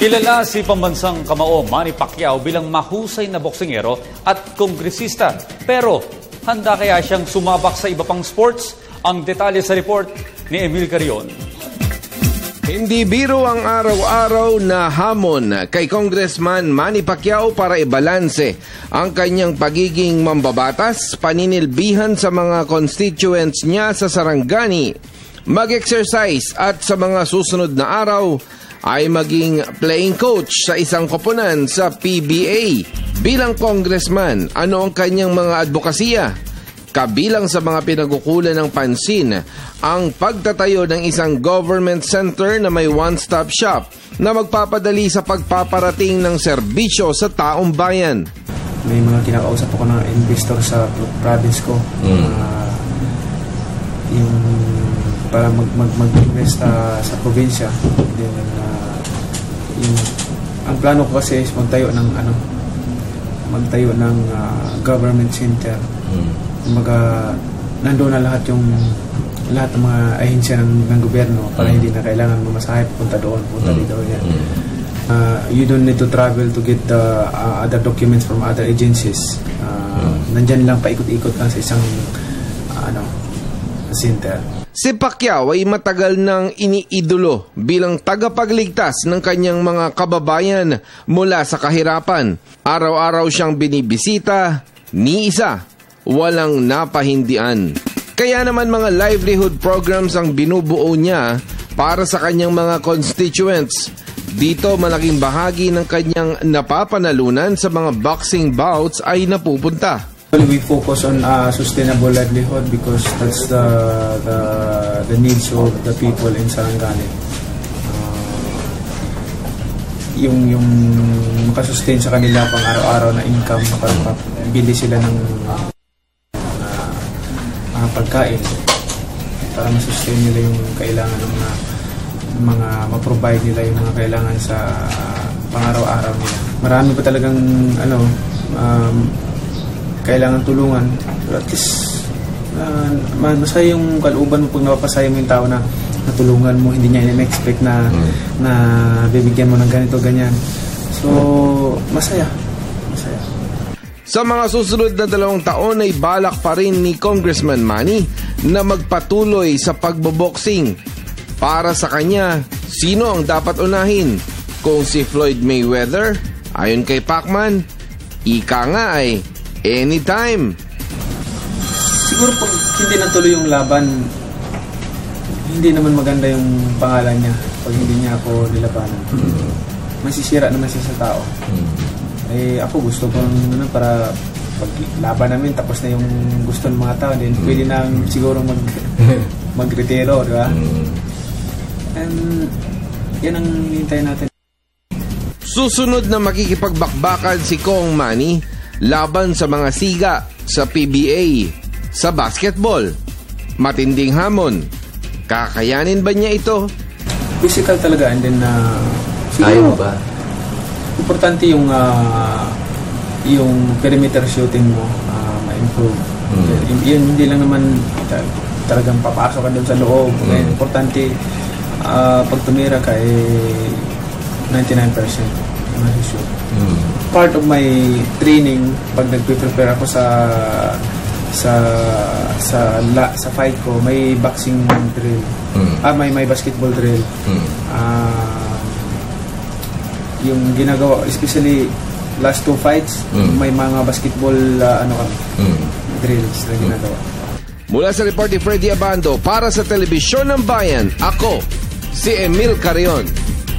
Kilala si pambansang kamao Manny Pacquiao bilang mahusay na boksingero at kongresista. Pero handa kaya siyang sumabak sa iba pang sports? Ang detalye sa report ni Emil Carion. Hindi biro ang araw-araw na hamon kay Congressman Manny Pacquiao para ibalanse ang kanyang pagiging mambabatas, paninilbihan sa mga constituents niya sa Sarangani, mag-exercise at sa mga susunod na araw ay maging playing coach sa isang koponan sa PBA. Bilang congressman, ano ang kanyang mga advokasya? Kabilang sa mga pinagukulan ng pansin ang pagtatayo ng isang government center na may one-stop shop na magpapadali sa pagpaparating ng serbisyo sa taong bayan. May mga kinakausap ako ng investor sa province ko. Yung para mag-invest sa probinsya. Then, ang plano ko kasi is magtayo ng government center. Nandoon na lahat ng mga ahensya ng gobyerno para hindi na kailangan mamasahe punta dito. You don't need to travel to get the other documents from other agencies. Nandyan lang paikot-ikot lang sa isang center. Si Pacquiao ay matagal nang iniidolo bilang tagapagligtas ng kanyang mga kababayan mula sa kahirapan. Araw-araw siyang binibisita, ni isa, walang napahindian. Kaya naman mga livelihood programs ang binubuo niya para sa kanyang mga constituents. Dito malaking bahagi ng kanyang napapanalunan sa mga boxing bouts ay napupunta. We focus on sustainable livelihood because that's the needs of the people in Sarangani. Yung makasustain sa kanila pang araw-araw na income para bili sila ng pagkain para masustain nila yung kailangan ng mga ma-provide nila yung mga kailangan sa pang-araw-araw nila. Marami pa talagang kailangan tulungan. At least, masaya yung kalooban mo pag napapasaya mo yung tao na natulungan mo, hindi niya in-expect na bibigyan mo ng ganito, ganyan. So, masaya. Sa mga susunod na 2 taon ay balak pa rin ni Congressman Manny na magpatuloy sa pagboboxing. Para sa kanya, sino ang dapat unahin? Kung si Floyd Mayweather, ayon kay Pacman, ika nga ay anytime. Siguro pag hindi natuloy yung laban, hindi naman maganda yung pangalan niya pag hindi niya ako nilabanan. Masisira naman siya sa tao. Ako gusto ko para pag laban namin tapos na yung gusto ng mga tao, then pwede na siguro magretiro, di ba? And yan ang hintayin natin. Susunod na makikipagbakbakan si Kong Manny laban sa mga siga sa PBA, sa basketball. Matinding hamon. Kakayanin ba niya ito? Physical talaga, and then ayaw ba? Importante yung perimeter shooting mo ma-improve. Hindi lang naman talagang papasok ka doon sa loob. Importante pag tumira ka 99% ma-shoot. Part of my training pag nagpe-prepare ako sa fight ko, may boxing drill. May basketball drill. Yung ginagawa, especially last 2 fights, may mga basketball drills na ginagawa. Mula sa report ni Freddy Abando para sa Telebisyon ng Bayan, ako si Emil Carion.